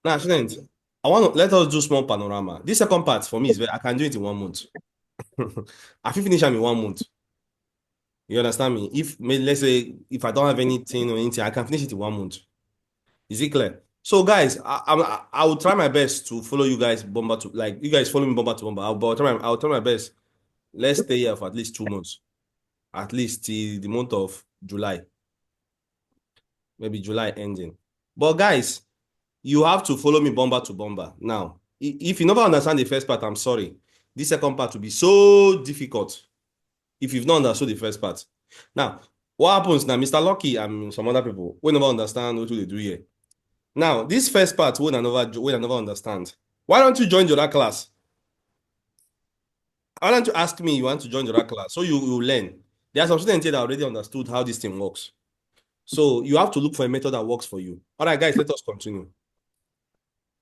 Now, students, I want to let us do small panorama. This second part for me is very, I can do it in 1 month. I can finish them in 1 month. You understand me? Let's say if I don't have anything or anything, I can finish it in 1 month. Is it clear? So, guys, I will try my best to follow you guys bomber to like you guys follow me bomber to bomber. I'll try my best. Let's stay here for at least 2 months, at least till the month of July, maybe July ending. But guys, you have to follow me bomber to bomber. Now, if you never understand the first part, I'm sorry. This second part will be so difficult if you've not understood the first part. Now, what happens now, Mr. Lucky and some other people, we never understand what they do here. Now, this first part, we never understand. Why don't you join the other class? Why don't you ask me you want to join the other class? So you learn. There are some students here that already understood how this thing works. So you have to look for a method that works for you. All right, guys, let us continue.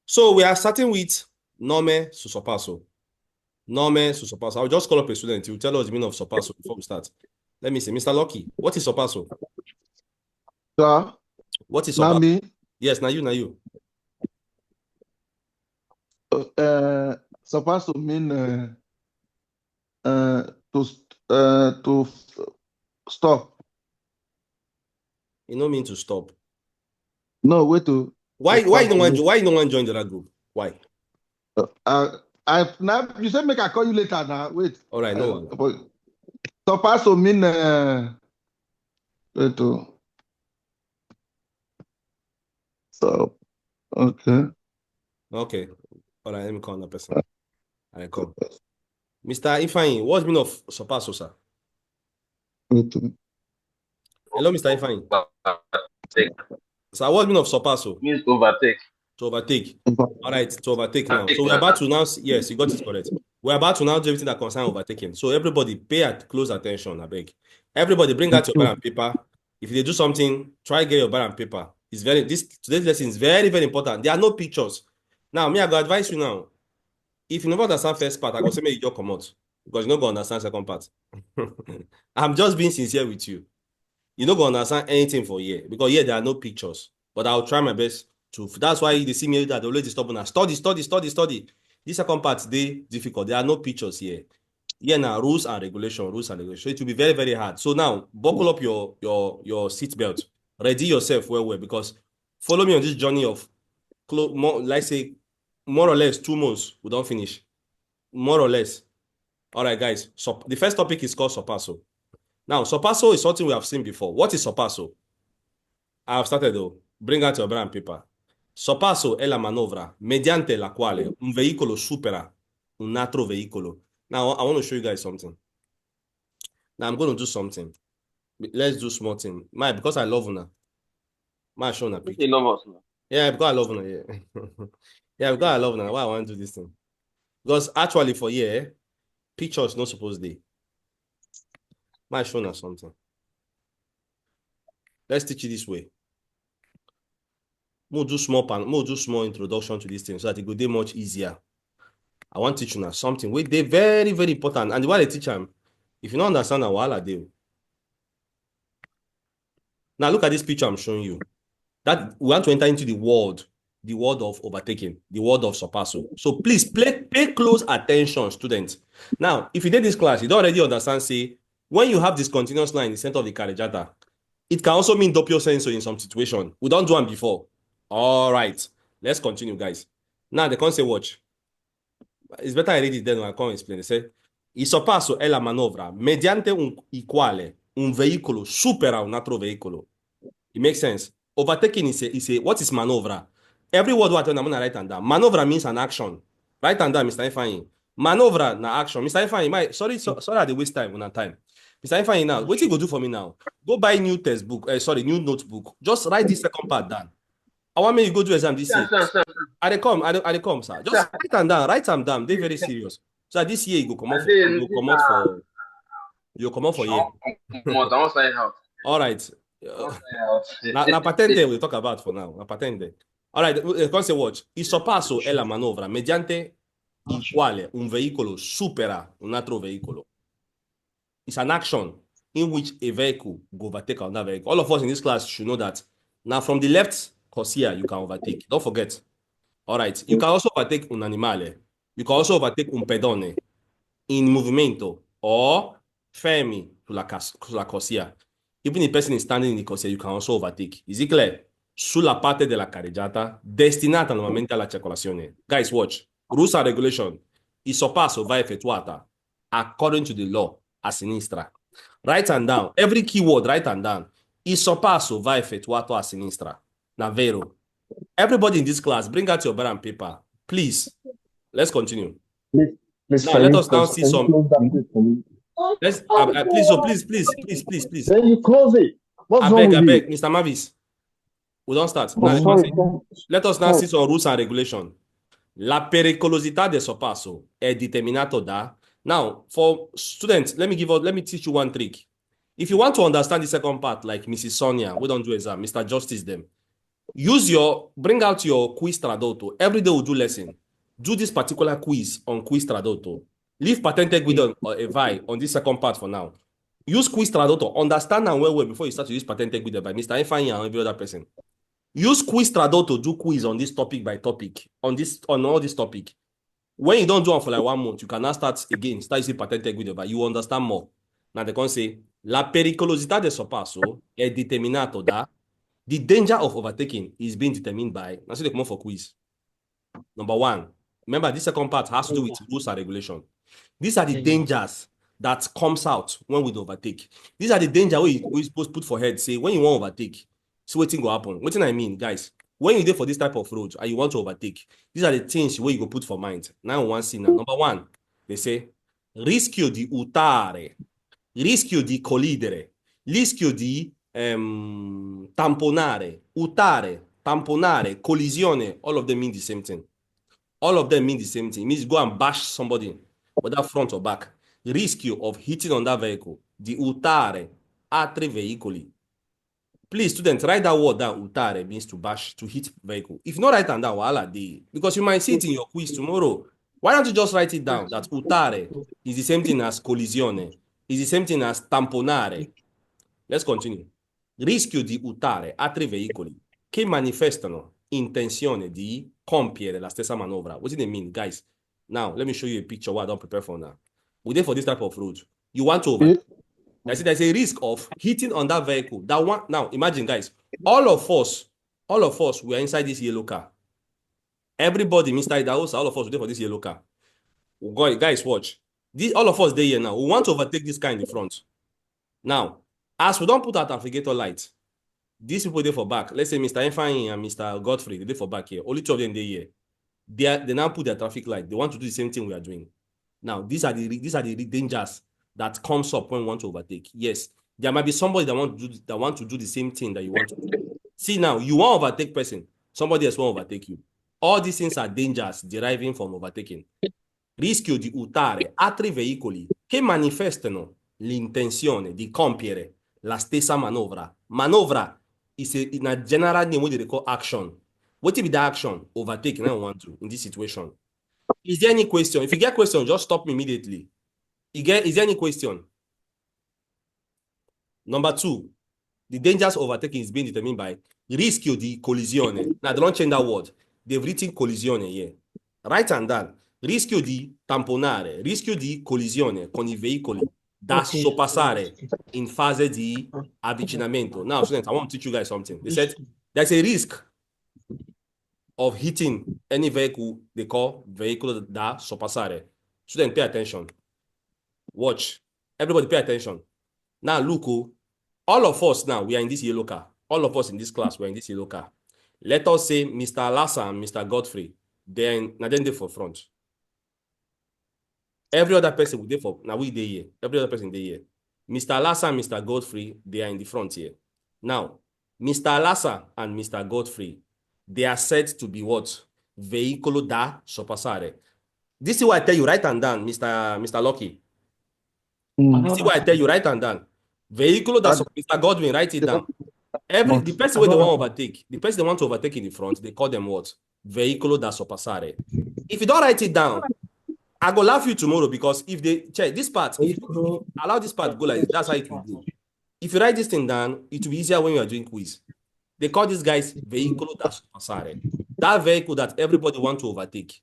So we are starting with Norme Sul Sorpasso. Norme Sul Sorpasso. I'll just call up a student. He will tell us the meaning of Sorpasso before we start. Let me see. Mr. Lucky, what is Sorpasso? Sir, What is now Sorpasso? me, Yes, now you. supposed to mean uh, to to stop. You don't mean to stop. No, wait to Why you stop. don't want why you don't want to join the other group? Why? I now you said make I call you later now. Wait, All right, no one. but supposed to mean wait to stop. Okay. Okay. All right, let me call another person. I come. Mr. Ifeanyi, what's the meaning of Sorpasso, sir? Wait to Hello, Mr. Ifeanyi. Overtake. Sir, what's the meaning of Sorpasso? Means overtake. To overtake. All right, to overtake now. So we're Now. about to now, yes, you got it correct. We're about to now do everything that concerns overtaking. So everybody pay close attention, I beg. Everybody bring out your pen and paper. If they do something, try get your pen and paper. Today's lesson is very, very important. There are no pictures. Now, me, I go advise you now. If you never understand first part, I go say make you just come out. Because you not gonna understand second part. I'm just being sincere with you. You not gonna understand anything for here. Because here there are no pictures. But I'll try my best to. That's why they see me that they always disturb now. Study. This second part they difficult. There are no pictures here. Here now rules and regulation. So it will be very, very hard. So now buckle up your seat belt. Ready yourself well because follow me on this journey of like say more or less 2 months. We don't finish. More or less. All right, guys. So the first topic is called Sorpasso. Now, Sorpasso is something we have seen before. What is Sorpasso? I have started though. Bring out your pen and paper. Sorpasso è la manovra mediante la quale un veicolo supera un altro veicolo. Now, I want to show you guys something. Now, I'm going to do something. Let's do small thing. My, because I love Una. My show na picture. You love us now. Yeah, because I love Una. Yeah. Yeah, because I love Una. Why I want to do this thing? Because actually for here, pictures not supposed to. My show na something. Let's teach you this way. We'll do small introduction to this thing so that it will be much easier. I want to teach you now something. They're very, very important. And while I teach them, if you don't understand what I do. Now look at this picture I'm showing you. That we want to enter into the world of overtaking, the world of Sorpasso. So please pay close attention, students. Now, if you did this class, you don't already understand, say, when you have this continuous line in the center of the carreggiata, it can also mean doppio senso in some situation. We don't do one before. All right, let's continue, guys. Now, they can't say watch. It's better I read it then when I can't explain. They say, il sorpasso è la manovra mediante il quale un veicolo supera un altro veicolo. It makes sense. Overtaking is a what is manovra? Every word what I'm gonna write and down. Manovra means an action. Write and down, Mr. Ifeanyi. Manovra na action. Mr. Ifeanyi, sorry I dey waste time on time. Mr. Ifeanyi now, what you go do for me now? Go buy new textbook, new notebook. Just write this second part down. I want me to go do exam this year. Sir. I dey come, sir. Just write them down. They're very serious. So this year you go come out for you come out for year. All right. Na patente we talk about for now. Na patente. All right, come say watch. Il sorpasso è la manovra mediante il quale un veicolo supera un altro veicolo. It's an action in which a vehicle go overtake another vehicle. All of us in this class should know that. Now from the left corsia you can overtake. Don't forget. All right. You can also overtake un animale. You can also overtake un pedone in movimento or fermi sulla corsia. Even if the person is standing in the corsia, you can also overtake. Is it clear? Sulla parte della carreggiata destinata normalmente alla circolazione. Guys, watch. Rules and regulation. Il sorpasso va effettuata according to the law a sinistra. Write and down. Every keyword, write and down. Il sorpasso va effettuato a sinistra. Navero. Everybody in this class, bring out your pen and paper. Please. Let's continue. Please, Now, can let you us now close, see can you some. close that gate for me? Let's please, so please. Then you close it. What's wrong with you? Mr. Mavis. We don't start. Oh, Now, sorry. let us now see some rules and regulations. La pericolosità del sorpasso è determinato da. Now, for students, let me teach you one trick. If you want to understand the second part, like Mrs. Sonia, we don't do exam, Mr. Justice them. Bring out your quiz tradotto. Every day we'll do lesson. Do this particular quiz on quiz tradotto. Leave patented guido or a vi on this second part for now. Use quiz tradotto. Understand and well before you start to use patented guido by Mr. Ifeanyi and every other person. Use quiz tradotto, do quiz on this topic by topic, on all this topic. When you don't do it for like 1 month, you can now start using patented guido, but you understand more. Now they can say, la pericolosità del sorpasso è determinato da. The danger of overtaking is being determined by. Now, so they come up for quiz. Number one, remember this second part has to do with rules and regulation. These are the dangers that comes out when we overtake. These are the danger we supposed to put for head. Say when you want to overtake, so what thing will happen? What thing I mean, guys? When you do for this type of road and you want to overtake, these are the things where you go put for mind. Now, one see now. Number one, they say rischio di urtare, rischio di collidere, rischio di tamponare, urtare, tamponare, collisione, all of them mean the same thing. All of them mean the same thing. It means go and bash somebody, whether front or back. Rischio of hitting on that vehicle. Di urtare altri veicoli. Please, students, write that word down. Urtare means to bash, to hit vehicle. If you not write down that, wahala dey. Because you might see it in your quiz tomorrow. Why don't you just write it down that urtare is the same thing as collisione, is the same thing as tamponare. Let's continue. Rischio di urtare altri veicoli che manifestano intenzione di compiere la stessa manovra. What do they mean, guys? Now, let me show you a picture what I don't prepare for now. We did for this type of road. You want to overtake. I see there's a risk of hitting on that vehicle. That one. Now, imagine, guys, all of us, we are inside this yellow car. Everybody, Mr. Idahosa, all of us, we did for this yellow car. Guys, watch. All of us, they here now. We want to overtake this car in the front. Now, as we don't put our navigator light, these people there for back. Let's say Mr. Ifeanyi and Mr. Godfrey, they for back here. Only two of them they here. They now put their traffic light. They want to do the same thing we are doing. Now, these are the dangers that comes up when we want to overtake. Yes, there might be somebody that want to do the same thing that you want to do. See now, you want to overtake person, somebody else want to overtake you. All these things are dangers deriving from overtaking. Rischio di urtare altri veicoli che manifestano l'intenzione di compiere la stessa manovra. Manovra is in a general name what they call action. What if the action overtaking I want to in this situation? Is there any question? If you get a question, just stop me immediately. Is there any question? Number two, the dangers of overtaking is being determined by rischio di collisione. Now, they don't change that word. They've written collisione here. Write and down. Rischio di tamponare, rischio di collisione con i veicoli da sorpassare in fase di avvicinamento. Now, students, I want to teach you guys something. They said there's a risk of hitting any vehicle they call veicolo da sorpassare. Students, pay attention. Watch. Everybody pay attention. Now, look, all of us now, we are in this yellow car. All of us in this class, we're in this yellow car. Let us say Mr. Lassa and Mr. Godfrey, then they for front. Every other person will there for, now we there here. Every other person there here. Mr. Lassa and Mr. Godfrey, they are in the front here. Now, Mr. Lassa and Mr. Godfrey, they are said to be what? Veicolo da sorpassare. This is what I tell you, write and down, Mr. Lucky. This is what I tell you, write and down. Veicolo da Mr. Godwin, write it down. The person where they want to overtake, the person they want to overtake in the front, they call them what? Veicolo da sorpassare. If you don't write it down, I go laugh you tomorrow because if they check this part, if allow this part to go like this, that's how it will go. If you write this thing down, it will be easier when you are doing quiz. They call these guys veicolo da sorpassare. That vehicle that everybody wants to overtake.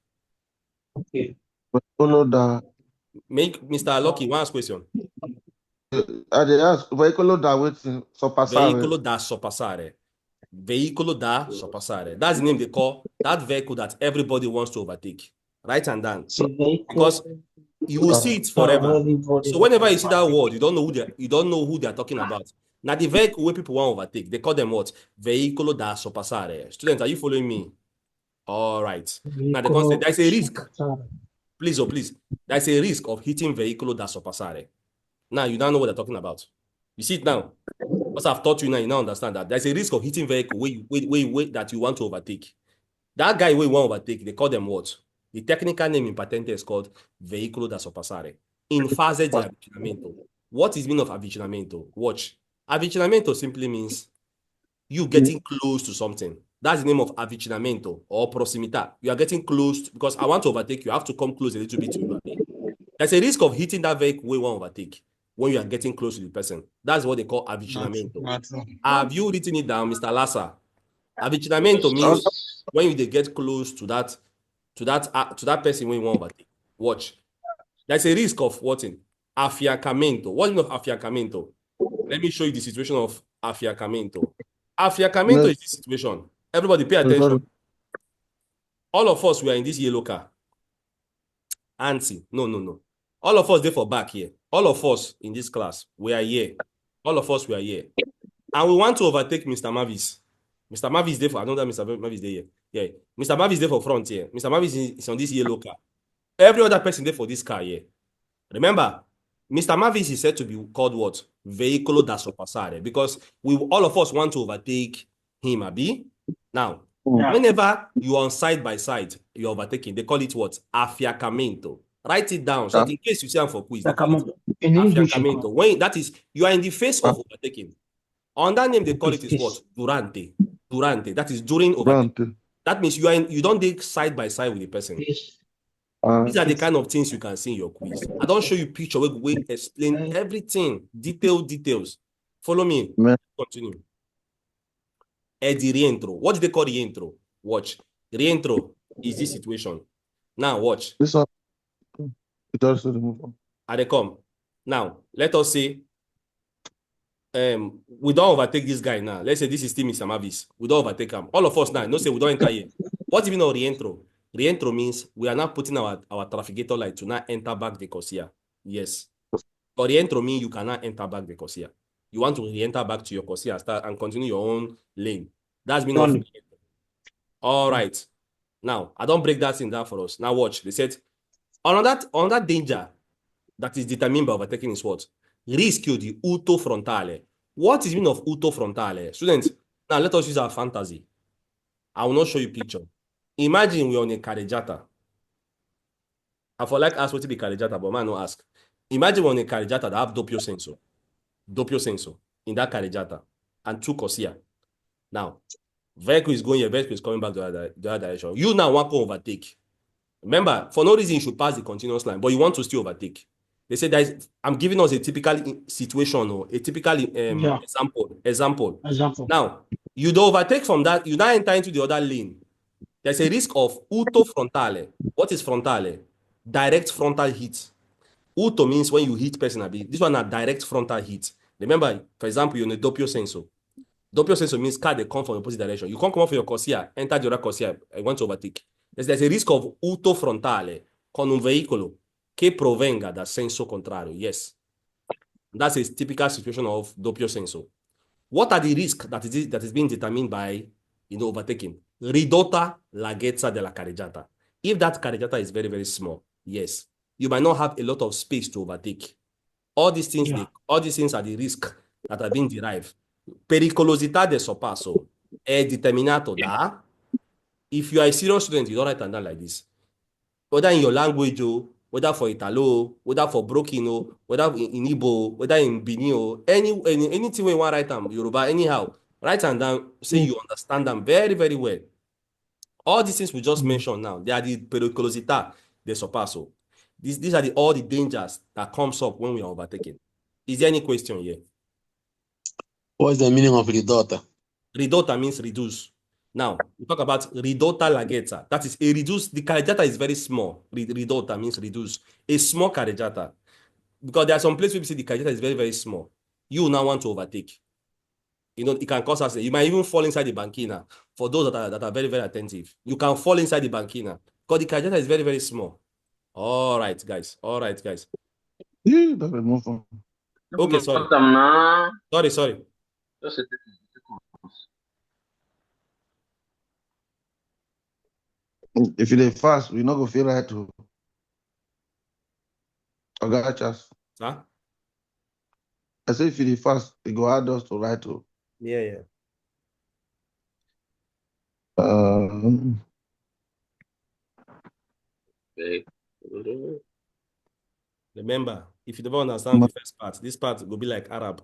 Okay. Follow the. Make Mr. Lucky one ask question. I dey ask vehicle that waiting surpassare. Veicolo da sorpassare. Veicolo da sorpassare. That's the name they call that vehicle that everybody wants to overtake. Write and down. So vehicle Because you will see it forever. So whenever you see that word, you don't know who they are talking about. Now the vehicle where people want to overtake, they call them what? Veicolo da sorpassare. Students, are you following me? All right. Now the concept, there's a risk. Please, oh please. There's a risk of hitting veicolo da sorpassare. Now you don't know what they're talking about. You see it now. Because I've taught you now, you now understand that there's a risk of hitting vehicle that you want to overtake. That guy we want to overtake, they call them what? The technical name in patente is called veicolo da sorpassare. In fase di avvicinamento. What is meaning of avvicinamento? Watch. Avvicinamento simply means you getting close to something. That's the name of avvicinamento or proximità. You are getting close because I want to overtake you. I have to come close a little bit to you. There's a risk of hitting that vehicle we want to overtake when you are getting close to the person. That's what they call avvicinamento. Have you written it down, Mr. Lassa? Avvicinamento means when you get close to that person when you want to overtake. Watch. There's a risk of what in affiancamento. What is of affiancamento? Let me show you the situation of affiancamento. Affiancamento is this situation. Everybody pay attention. All of us, we are in this yellow car. Auntie, no. All of us there for back here. All of us in this class, we are here. All of us, we are here. And we want to overtake Mr. Mavis. Mr. Mavis there for, I don't know that Mr. Mavis there. Yeah. Mr. Mavis there for front here. Mr. Mavis is on this yellow car. Every other person there for this car here. Remember, Mr. Mavis is said to be called what? Veicolo da sorpassare. Because all of us want to overtake him, Abi. Now, whenever you are on side by side, you're overtaking, they call it what? Affiancamento. Write it down. So in case you see them for quiz, affiancamento. When that is, you are in the face of overtaking. On that name, they call it is what? Durante. Durante. That is during overtaking. That means you don't dig side by side with the person. These are the kind of things you can see in your quiz. I don't show you picture where we explain everything, details. Follow me. Continue. The rientro. What do they call rientro? Watch. Rientro is this situation. Now watch. This one. It also remove. They come. Now let us say we don't overtake this guy now. Let's say this is still Mr. Mavis. We don't overtake him. All of us now. No say we don't enter here. What even rientro? Rientro means we are now putting our trafficator light to now enter back the corsia. Yes. But rientro means you cannot enter back the corsia. You want to re-enter back to your corsia and continue your own lane. That's mean of rientro. All right. Now, I don't break that thing down for us. Now watch. They said, on that danger that is determined by overtaking is what? Rischio di utto frontale. What is mean of utto frontale? Students, now let us use our fantasy. I will not show you picture. Imagine we're on a carreggiata. I for like ask what to be carreggiata, but man no ask. Imagine we're on a carreggiata that have doppio senso in that carreggiata and two corsia. Now, vehicle is going here, vehicle is coming back the other direction. You now want to overtake. Remember, for no reason you should pass the continuous line, but you want to still overtake. They say that I'm giving us a typical situation or a typical example. Now, you don't overtake from that, you now enter into the other lane. There's a risk of utto frontale. What is frontale? Direct frontal hit. Utto means when you hit person. This one is direct frontal hit. Remember, for example, you're in a doppio senso. Doppio senso means car they come from the opposite direction. You can't come off your corsia, enter the other corsia, and want to overtake. There's a risk of utto frontale con un veicolo che provenga da senso contrario. Yes. That's a typical situation of doppio senso. What are the risks that is being determined by overtaking? Ridotta larghezza della carreggiata. If that carreggiata is very, very small, yes, you might not have a lot of space to overtake. All these things are the risk that are being derived. Pericolosità del sorpasso è determinato da, if you are a serious student, you don't write it down like this. Whether in your language, whether for Italo, whether for Brokino, whether in Igbo, whether in Benin, anything we want to write them, Yoruba, anyhow, write them down, say you understand them very, very well. All these things we just mentioned now, they are the pericolosità del sorpasso. These are all the dangers that comes up when we are overtaking. Is there any question here? What's the meaning of ridotta? Ridotta means reduce. Now, we talk about ridotta larghezza. That is a reduced, the carreggiata is very small. Ridotta means reduce. A small carreggiata. Because there are some places where you see the carreggiata is very, very small. You now want to overtake. You know, it can cause us. You might even fall inside the banchina. For those that are very, very attentive, you can fall inside the banchina because the carreggiata is very, very small. All right, guys. All right, guys. Yeah, that is more fun. Okay, sorry. Sorry. If you dey fast, we not go feel right to. Okay, just. Huh? I say if you dey fast, it go hard us to right to. Yeah. Remember, if you don't understand the first part, this part will be like Arab.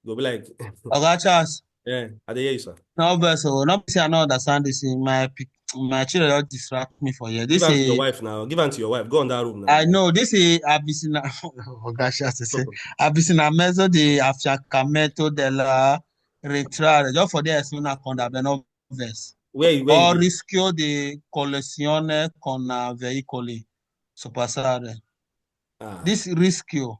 Go be like, Oga Charles, yeah, I dey hear you, sir. no vessel, not say I don't understand this in my children don't distract me for here. Give This am to your is wife now. Give am to your wife. Go on that room now. I know this is Abisina Oga Charles say Abisina mezzo di affiancamento della rientrare. Just for the esmina con da beno ves. Where O you rischio di collisione con veicoli sorpassare. This rischio.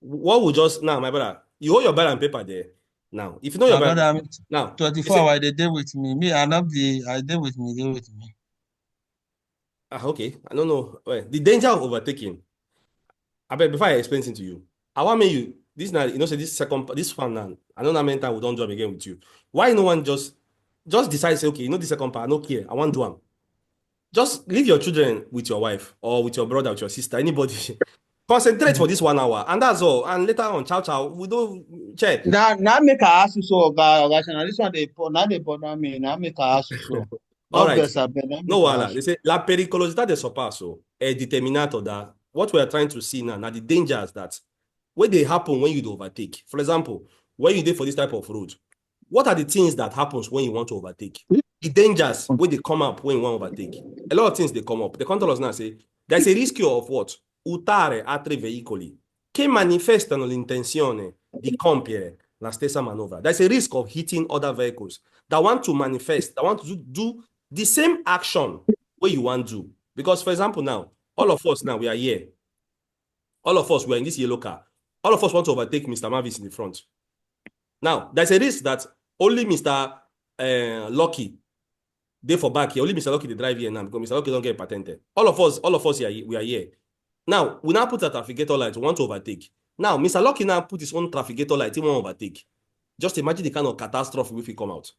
What would just now, my brother? You hold your ball and paper there. Now, if you know your My ball, brother, now 24 hours they deal with me. Me, I love the I deal with me, deal with me. Okay. I don't know. Well, the danger of overtaking. I bet before I explain it to you, I want me you this now, you know, say this one now. I don't know how many times we don't job again with you. Why no one just decide, say, okay, you know, the second part, I don't care. I want to do one. Just leave your children with your wife or with your brother, with your sister, anybody. Concentrate for this 1 hour, and that's all. And later on, ciao, we don't check. Now make her ask you so, Oga. Now this one they bother me. Now make her ask you so. All right. No, they say la pericolosità del sorpasso è determinato da what we are trying to see now the dangers that when they happen when you overtake. For example, when you do for this type of road, what are the things that happens when you want to overtake? The dangers when they come up when you want to overtake. A lot of things they come up. The controllers now say there's a risk of what? Utare altri veicoli che manifestano l'intenzione di compiere la stessa manovra. There's a risk of hitting other vehicles that want to manifest, that want to do the same action where you want to. Because, for example, now, all of us now, we are here. All of us, we are in this yellow car. All of us want to overtake Mr. Mavis in the front. Now, there's a risk that only Mr. Lucky, they for back here, only Mr. Lucky, they drive here now because Mr. Lucky don't get patented. All of us here, we are here. Now, we now put a trafficator light, we want to overtake. Now, Mr. Lucky now put his own trafficator light, he won't overtake. Just imagine the kind of catastrophe if he come out.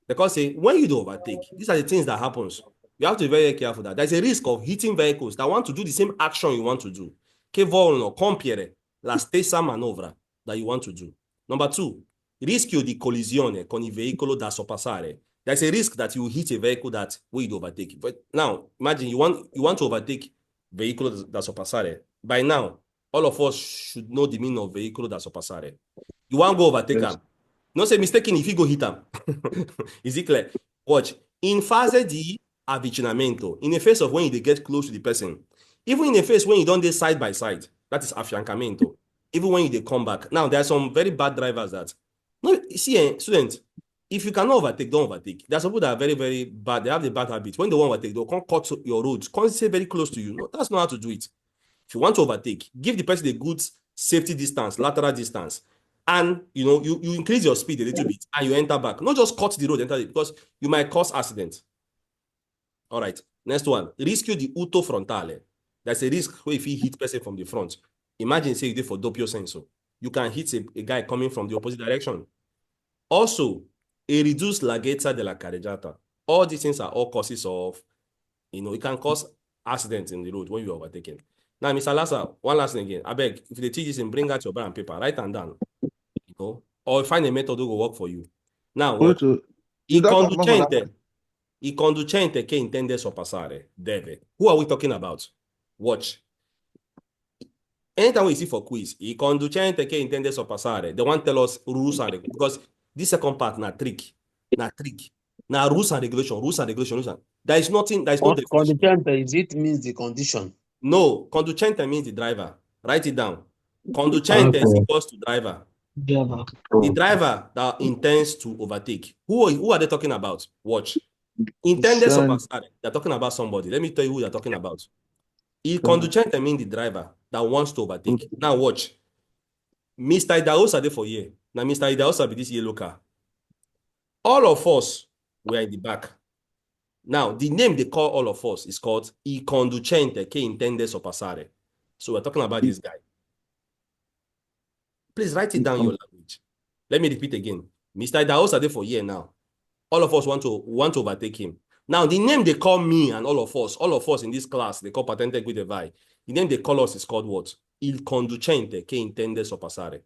Because say, when you do overtake, these are the things that happens. You have to be very careful that there's a risk of hitting vehicles that want to do the same action you want to do. Che vogliono compiere la stessa manovra that you want to do. Number 2, rischio di collisione con il veicolo da sorpassare. There's a risk that you hit a vehicle that will overtake. But now, imagine you want to overtake veicolo da sorpassare. By now, all of us should know the meaning of veicolo da sorpassare. You want to go overtake them. No say mistaken if you go hit them. Is it clear? Watch. In fase di avvicinamento, in the face of when you get close to the person, even in the face when you don't get side by side, that is affiancamento. Even when you come back. Now, there are some very bad drivers that, no, see, student, if you cannot overtake, don't overtake. There are some people that are very, very bad. They have the bad habit. When they want to overtake, they'll come cut your roads, come stay very close to you. No, that's not how to do it. If you want to overtake, give the person a good safety distance, lateral distance. And you increase your speed a little bit and you enter back. Not just cut the road, enter it, because you might cause accident. All right. Next one. Rischio di urto frontale. There's a risk where if you hit person from the front. Imagine say you did for doppio senso. You can hit a guy coming from the opposite direction. Also, a reduced larghezza della carreggiata. All these things are all causes of, it can cause accidents in the road when you are overtaken. Now, Mr. Lassa, one last thing again. I beg, if they teach this and bring out your pen and paper, write them down. Or find a method that will work for you. Now, what? I conducente che intende sorpassare deve. Who are we talking about? Watch. Anytime we see for quiz, i conducente che intende sorpassare, they want to tell us rules and regulations. Because this second part, na trick. Now, rules and regulation. There is nothing, there is no definition. Conducente, is it means the condition? No, conducente means the driver. Write it down. Conducente is equals to driver. The driver that intends to overtake. Who are they talking about? Watch. Intended surpassare. They're talking about somebody. Let me tell you who they're talking about. Il conducente means the driver that wants to overtake. Now watch. Mr. Idahosa there for here. Now Mr. Idahosa be this yellow car. All of us were in the back. Now, the name they call all of us is called Il conducente che intende sorpassare. So we're talking about this guy. Please write it down in your language. Let me repeat again. Mr. Idahosa there for here now. All of us want to overtake him. Now, the name they call me and all of us in this class, they call patente guida vai. The name they call us is called what? Il conducente che intende sorpassare.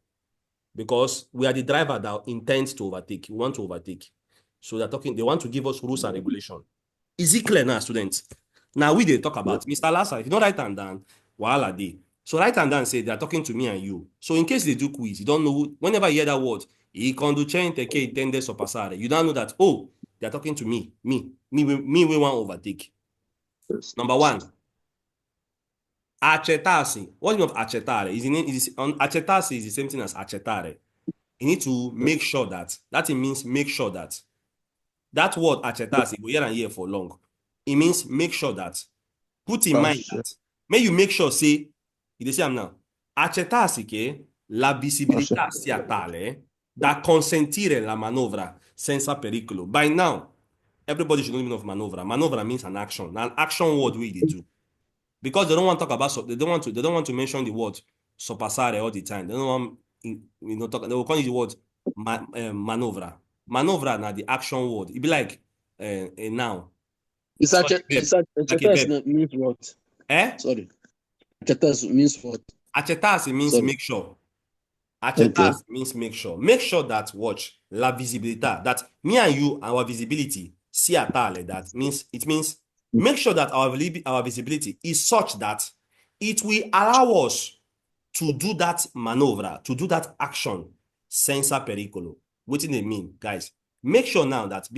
Because we are the driver that intends to overtake. We want to overtake. So they want to give us rules and regulation. Is it clear now, students? Now we talk about Mr. Lassa. If you don't write them down, are they? So write them down and say they are talking to me and you. So in case they do quiz, you don't know whenever you hear that word, il conducente che intende sorpassare, you don't know that, oh, they are talking to me. Me, we want to overtake. Number one, accetarsi. What do you mean of accettare? Accetarsi is the same thing as accettare. You need to make sure that it means make sure that. That word accetarsi, we hear and hear for long. It means make sure that. Put in mind that. May you make sure, say, you see now, accetarsi che la visibilità sia tale da consentire la manovra senza pericolo. By now, everybody should know the meaning of manovra. Manovra means an action. An action word we do. Because they don't want to talk about, they don't want to mention the word sorpassare all the time. They don't want, they will call it the word manovra. Manovra na the action word. It be like a noun. It's accetas means what? Sorry. Accetas means what? Accetas means make sure. Accetas means make sure. Make sure that watch la visibilità. That me and you, our visibility, sia tale. That means make sure that our visibility is such that it will allow us to do that maneuver, to do that action senza pericolo. What do they mean, guys? Make sure now that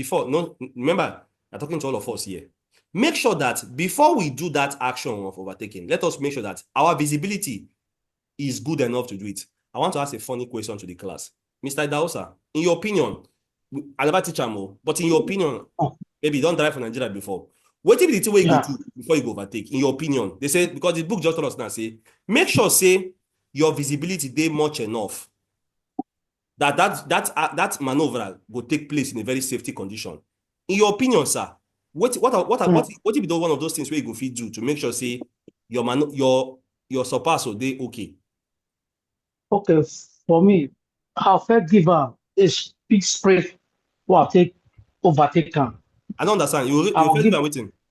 remember, I'm talking to all of us here. Make sure that before we do that action of overtaking, let us make sure that our visibility is good enough to do it. I want to ask a funny question to the class. Mr. Idahosa, in your opinion, I never teach him, but in your opinion, maybe you don't drive for Nigeria before. What if the way you go do before you go overtake? In your opinion, they say, because the book just told us now, say, make sure, say, your visibility they much enough that maneuver will take place in a very safety condition. In your opinion, sir, what if you do one of those things where you go feed do to make sure, say, your sorpasso they okay? Okay, for me, I'll first give a big spray what take overtake him. I don't understand.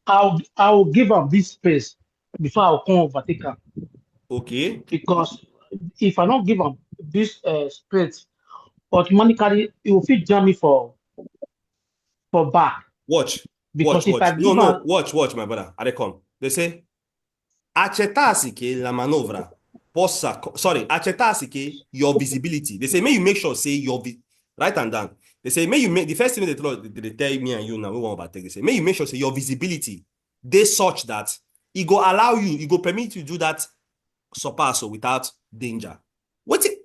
I will give him this space before I'll come overtake him. Okay. Because if I don't give him this space, automatically it will fit jam me for back. Watch. Because watch, my brother. Are they come? They say, accetarsi che la manovra accetarsi che your visibility. They say, may you make sure, say, write and down. They say, may you make, the first thing they tell me and you now, we want to overtake. They say, may you make sure, say, your visibility, they such that it go allow you, it go permit you to do that sorpasso without danger.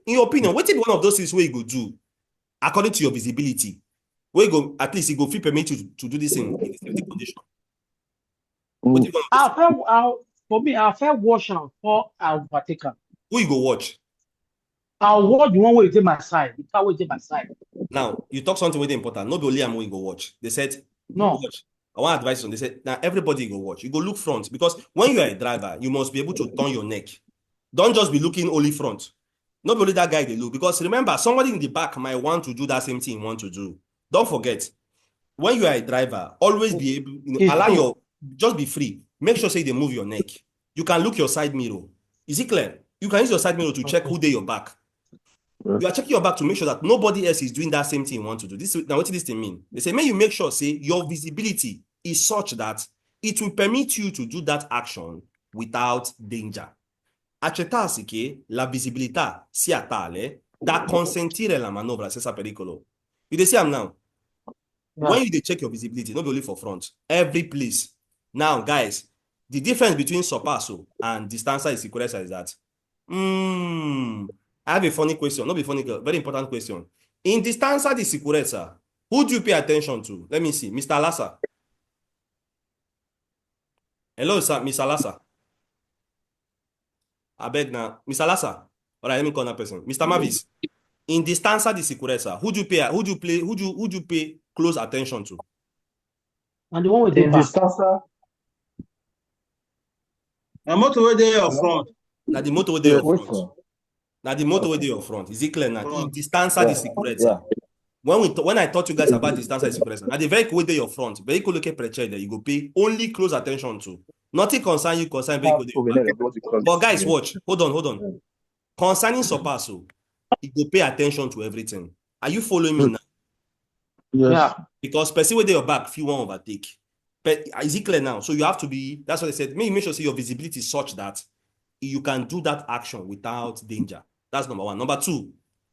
In your opinion, what if one of those things where you go do, according to your visibility, where you go, at least it go permit you to do this in a safety condition? For me, I'll first watch out for I'll overtake him. Who you go watch? I'll watch the one way to my side. The car way to my side. Now, you talk something very important. Not only I'm going to go watch. They said, no. Watch. I want advice on. They said, now everybody go watch. You go look front, because when you are a driver, you must be able to turn your neck. Don't just be looking only front. Not only that guy they look, because remember, somebody in the back might want to do that same thing you want to do. Don't forget, when you are a driver, always be able, just be free. Make sure, say, they move your neck. You can look your side mirror. Is it clear? You can use your side mirror to check who they your back. You are checking your back to make sure that nobody else is doing that same thing you want to do. Now, what does this thing mean? They say, may you make sure, say, your visibility is such that it will permit you to do that action without danger. Accetarsi che la visibilità sia tale da consentire la manovra senza pericolo. You see I'm now. When you check your visibility, not only for front, every place. Now, guys, the difference between sorpasso and distanza e sicurezza is that I have a funny question. Not be funny, very important question. In distanza di sicurezza, who do you pay attention to? Let me see. Mr. Lassa. Hello, sir. Mr. Lassa. I beg now. Mr. Lassa. All right, let me call that person. Mr. Mavis. In distanza di sicurezza, who do you pay close attention to? And the one with the In back. distanza. The motorway there up front. Now the motorway there Which up one? front. Now the motorway there up front. Is it clear now? In distanza di sicurezza. Yeah. When I taught you guys about distanza di sicurezza, now the vehicle there your front, vehicle look precede, you go pay only close attention to. Nothing concern you concern vehicle there. But guys, watch. Hold on. Concerning Sorpasso, you go pay attention to everything. Are you following me now? Yes. Yeah. Because person with your back, if you want overtake. But is it clear now? So you have to be, that's what I said. Make sure your visibility is such that you can do that action without danger. That's number one. Number two,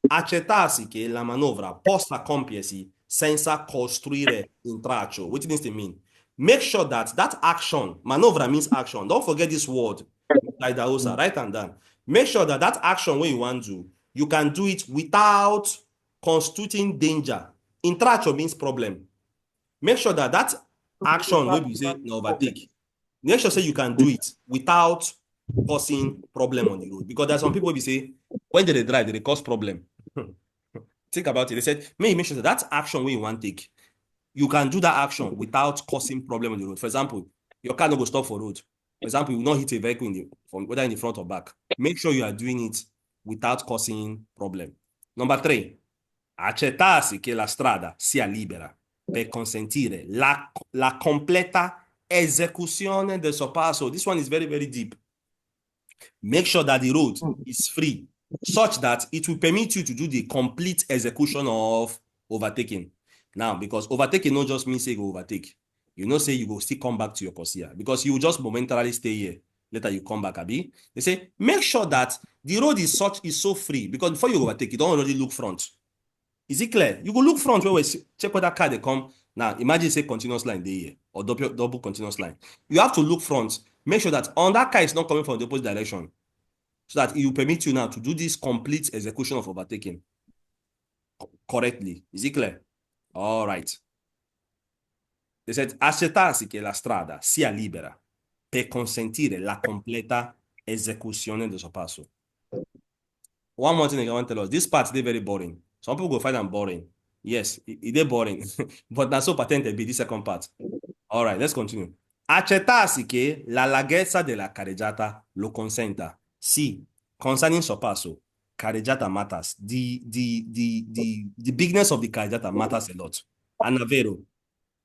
accertarsi che la manovra possa compiersi senza costruire intralcio. What does it mean? Make sure that action, manovra means action. Don't forget this word, like Daosa, write and down. Make sure that action when you want to, you can do it without constituting danger. Intralcio means problem. Make sure that action will be say no overtake. Make sure say you can do it without causing problem on the road. Because there's some people will be say when they drive, they cause problem. Think about it. They said, make sure that action when you want to take, you can do that action without causing problem on the road. For example, your car no go stop for road. For example, you will not hit a vehicle whether in the front or back. Make sure you are doing it without causing problem. Number 3, accertarsi che la strada sia libera per consentire la completa esecuzione del sorpasso. This one is very, very deep. Make sure that the road is free, such that it will permit you to do the complete execution of overtaking. Now, because overtaking not just means say you overtake. You know, say you go still come back to your Corsia because you will just momentarily stay here. Later you come back, Abi. They say, make sure that the road is so free because before you overtake, you don't already look front. Is it clear? You go look front where we check whether car they come. Now, imagine say continuous line there or double continuous line. You have to look front. Make sure that on that car is not coming from the opposite direction. So that it will permit you now to do this complete execution of overtaking correctly. Is it clear? All right. They said, accertarsi che la strada sia libera per consentire la completa esecuzione del sorpasso. One more thing I want to tell us. This part is very boring. Some people go find them boring. Yes, it is boring. But not so patent be this second part. All right, let's continue. Accertarsi che la larghezza della carreggiata lo consenta. Sì, concerning sorpasso, carreggiata matters. The bigness of the carreggiata matters a lot. And è vero.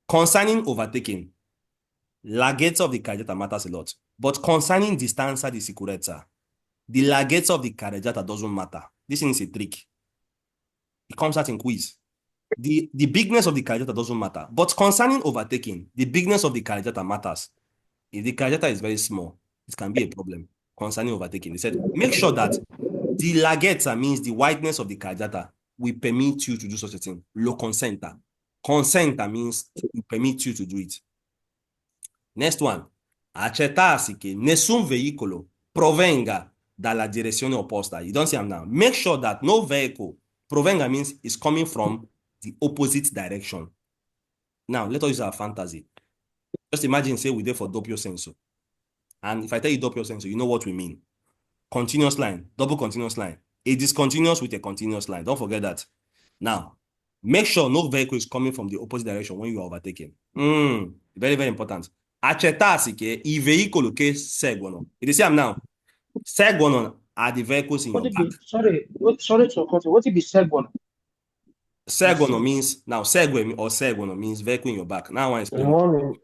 Concerning overtaking, larghezza of the carreggiata matters a lot. But concerning distanza di sicurezza, the larghezza of the carreggiata doesn't matter. This is a trick. It comes out in quiz. The bigness of the carreggiata doesn't matter. But concerning overtaking, the bigness of the carreggiata matters. If the carreggiata is very small, it can be a problem concerning overtaking. They said, make sure that the larghezza means the wideness of the carreggiata will permit you to do such a thing. Lo consenta. Consenta means it permit you to do it. Next one. Accertarsi che nessun veicolo provenga dalla direzione opposta. You don't see them now. Make sure that no vehicle, provenga means is coming from the opposite direction. Now, let us use our fantasy. Just imagine, say, we did for doppio senso. And if I tell you doppio senso, you know what we mean. Continuous line, double continuous line. A discontinuous with a continuous line. Don't forget that. Now, make sure no vehicle is coming from the opposite direction when you are overtaking. Very, very important. Accertarsi che I veicoli che seguono. You see them now. Seguono are the vehicles in your back. Sorry to cut you. What it be seguono? Seguono means, now segue or seguono means vehicle in your back. Now I explain.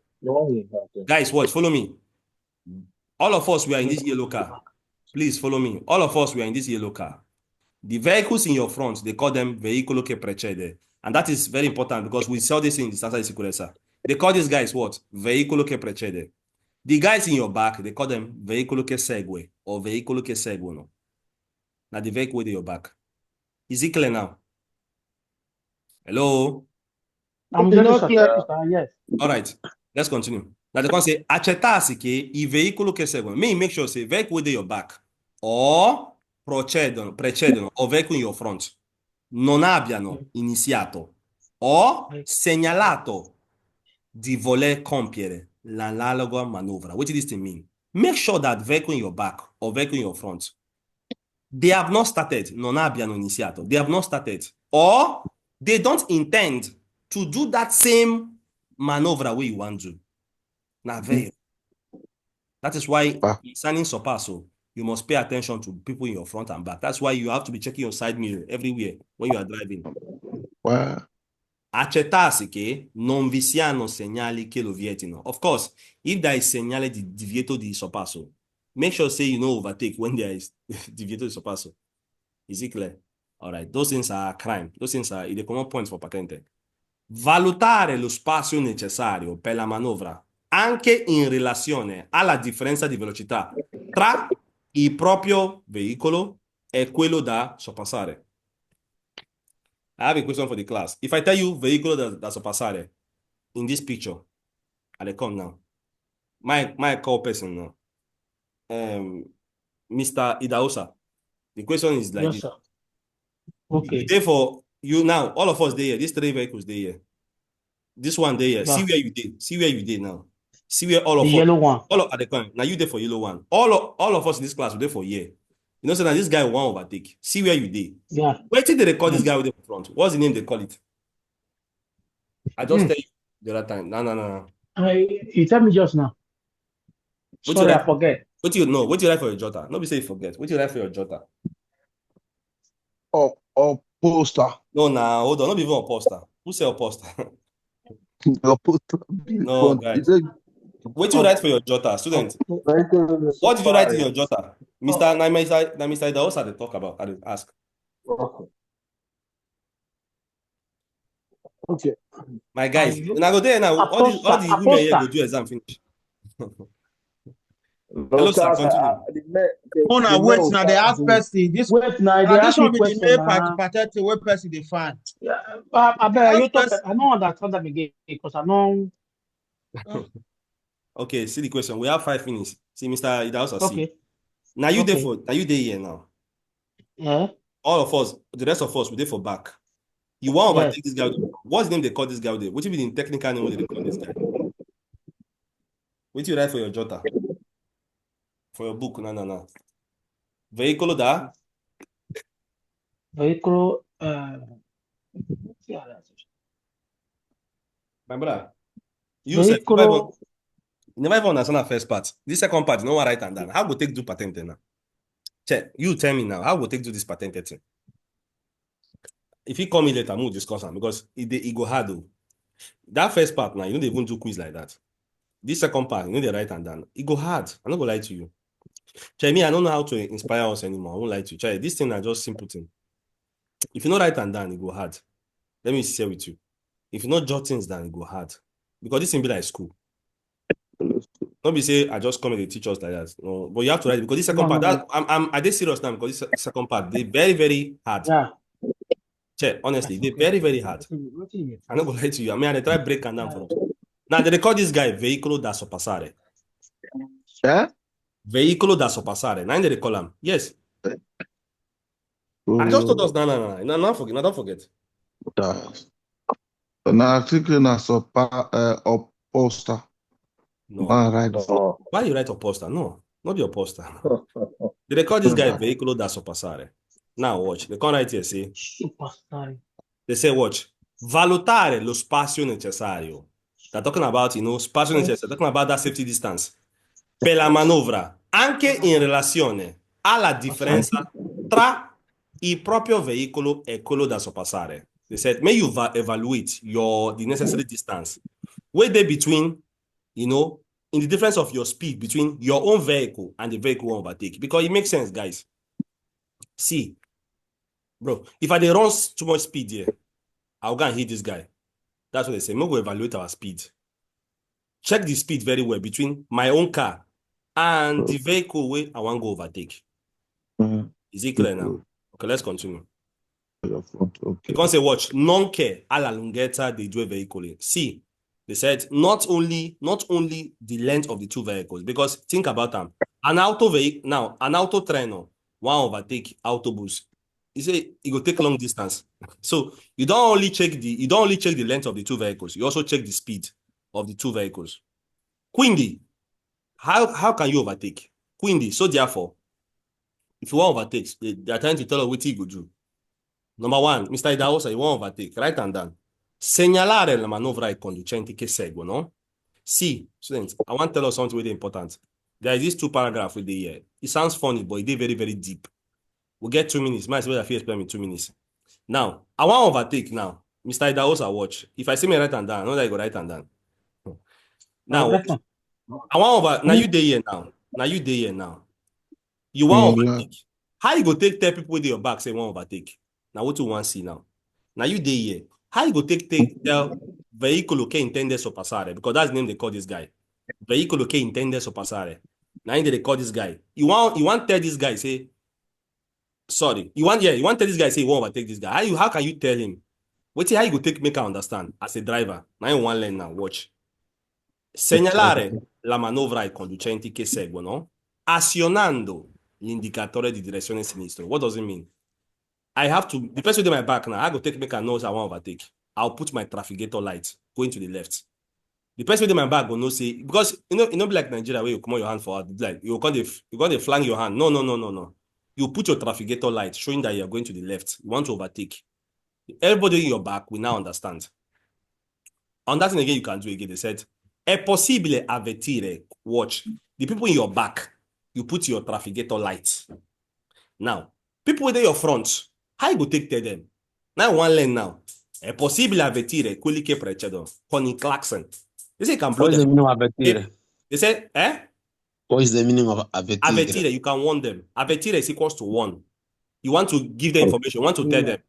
Guys, watch, follow me. All of us, we are in this yellow car. Please follow me. All of us, we are in this yellow car. The vehicles in your front, they call them veicolo che precede. And that is very important because we saw this in the distanza di sicurezza. They call these guys what? Veicolo che precede. The guys in your back, they call them veicolo che segue or veicolo che seguono. Now the vehicle in your back. Is it clear now? Hello? I'm just yes. All right, let's continue. Now they can say, accertarsi che I veicolo che seguono. Make sure say vehicle in your back or precedono o veicoli in your front non abbiano iniziato o segnalato di voler compiere l'analoga manovra. What does this thing mean? Make sure that vehicle in your back or vehicle in your front, they have not started, non abbiano iniziato, they have not started, or they don't intend to do that same maneuver where you want to. Now, that is why in signing Sorpasso, you must pay attention to people in your front and back. That's why you have to be checking your side mirror everywhere when you are driving. Wow. Accertarsi che non vi siano segnali che lo vietino. Of course, if there is segnale di divieto di sorpasso, make sure say you no overtake when there is divieto di sorpasso. Is it clear? All right, those things are crime. Those things are the common points for patente. Valutare lo spazio necessario per la manovra anche in relazione alla differenza di velocità tra il proprio veicolo e quello da sorpassare. I have a question for the class. If I tell you vehicle da sorpassare in this picture, I come now. My call person now. Mr. Idaosa. The question is like this. Sir. Okay. Therefore, you now, all of us there here, these three vehicles there here. This one there here. Yeah. See where you did. See where you did now. See where all of The us. yellow one. All of at the corner. Now you there for yellow one. All of us in this class were there for year. You know, so now this guy will overtake. See where you did. Yeah. Where did they call this guy with the front? What's the name they call it? I just tell you the other time. No. You tell me just now. What Sorry, you I forget. What you know? What you write for your jota? Nobody say you forget. What you write for your jota? Or poster. No, nah, hold on. Not even a poster. Who say a poster? Or poster. No, guys. What you write for your jota, student? What did you write in your jota? Mr. Mr. Idaosa they talk about. I ask. Okay. My guys, now go there now. All the women here go do exam finish. Hello, sir. Continue. Oh, now wait, now they ask person. This Wait, now they this ask me one be the question. main pathetic way person they find. Yeah, I bet you talk. Ask I don't understand them again because I know. Okay, see the question. We have 5 minutes. See, Mr. Idaosa, see. Okay. Now you there Okay. for. Now you there here now. Yeah. All of us, the rest of us, we there for back. You want to Yes. overtake this guy? What's the name they call this guy there? What you be the technical name what they call this guy? What you write for your jota? For your book? No. Vehicle da? Vehicle. My brother, you said Vehicle. you never even understand the first part. This second part, you know what right and down. How go take do patent now? Check. You tell me now. How go take do this patent thing? If you call me later, we'll discuss it because it go hard though. That first part now, you don't even do quiz like that. This second part, you know the right and down. It go hard. I'm not gonna lie to you. Check me, I don't know how to inspire us anymore. I won't lie to you. Check, this thing are just simple thing. If you know right and down, it go hard. Let me share with you. If you know jot things down, it go hard. Because this thing be like school. Don't be say I just come and they teach us like that. No, but you have to write it because this second part. That I did serious now because this second part they very very hard. Yeah. Check, honestly, they very very hard. I'm not gonna lie to you. I mean, I try break down for us. Now they call this guy veicolo da sorpassare. Yeah? Veicolo da sorpassare. Now they call him. Yes. I just told us no, don't forget. Now I think na or poster. No. Right. Why you write a poster? No, not your poster. They call this guy veicolo da sorpassare. Now watch. They can't write here, see. They say watch. Valutare lo spazio necessario. They're talking about, spazio necessario. They're talking about that safety distance. Per la manovra, anche in relazione alla differenza tra il proprio veicolo e quello da sorpassare. They said, may you evaluate the necessary distance. Where they between, in the difference of your speed between your own vehicle and the vehicle you overtake. Because it makes sense, guys. See, bro, if I run too much speed here, I'll go and hit this guy. That's what they say. We'll go evaluate our speed. Check the speed very well between my own car and the vehicle where I want to go overtake. Is it clear now? Okay, let's continue. Okay. You can say, watch, non che alla lunghezza dei due veicoli. See, they said not only the length of the two vehicles, because think about them. An auto vehicle now, an auto treno one overtake autobus. You say it will take long distance. So you don't only check the length of the two vehicles, you also check the speed of the two vehicles. Quindi, how can you overtake? Quindi, so therefore, if you want to overtake, they are trying to tell you what you go do. Number one, Mr. Idaosa, you want to overtake, right and down. Segnalare la manovra ai conducenti che seguono. See, students, I want to tell you something really important. There is these two paragraphs with the here. It sounds funny, but it is very, very deep. We'll get 2 minutes. Might as well explain in 2 minutes. Now, I want to overtake now. Mr. Idaosa, watch. If I see me right and down, I know that I go right and down. Now, I want over. Now you day here now. Now you day here now. You want overtake. How you go tell people with your back say want overtake? Now what you want to see now? Now you day here. How you go tell veicolo che intende sorpassare? Because that's the name they call this guy. Veicolo che intende sorpassare. Now they call this guy. You want tell this guy say sorry. You want tell this guy say you want overtake this guy. How can you tell him? Wait till how you go make her understand as a driver. Now you want learn now. Watch. Segnalare la manovra ai conducenti che seguono, azionando l'indicatore di direzione sinistro. What does it mean? I have to, the person with my back now, I go make a nose I want to overtake. I'll put my trafficator light going to the left. The person with my back will not say, because you know, like Nigeria where you come on your hand forward, like you're going to flank your hand. No. You put your trafficator light showing that you're going to the left. You want to overtake. Everybody in your back will now understand. On that thing again, you can do again. They said, è possibile avvertire, watch, the people in your back, you put your trafficator light. Now, people with your front, how you go take them? Now one lane now. È possibile avvertire quelli che precedono con il clacson. They say you can blow them. What is the meaning of avvertire? They say, What is the meaning of avvertire? Avvertire, you can warn them. Avvertire is equals to one. You want to give them information. You want to tell them.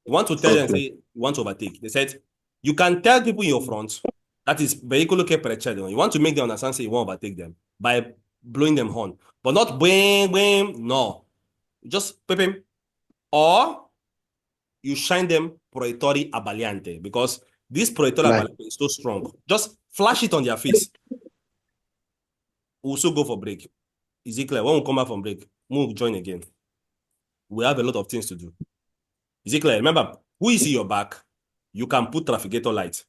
You want to tell them, say, you want to overtake. They said, you can tell people in your front, that is vehicle che precedono. You want to make them understand, say you want to overtake them by blowing them horn. But not bang, no. Just pep him. Or you shine them proiettori abbagliante because this proiettori abbagliante is so strong. Just flash it on their face. We'll also go for break. Is it clear? When we come back from break, we'll join again. We have a lot of things to do. Is it clear? Remember, who is in your back? You can put trafficator light.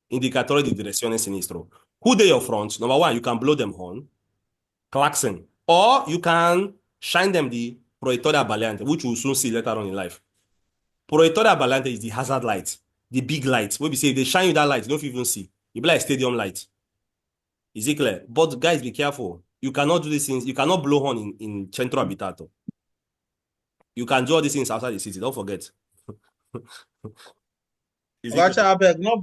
Indicatore di direzione sinistro. Who they your front? Number one, you can blow them horn, klaxon, or you can shine them the proiettori abbagliante, which we'll soon see later on in life. Proiettori abbagliante is the hazard light, the big light. When we say they shine you that light, you don't even see. You be like stadium light. Is it clear? But guys, be careful. You cannot do these things. You cannot blow horn in centro abitato. You can do all these things outside the city. Don't forget. I beg, no.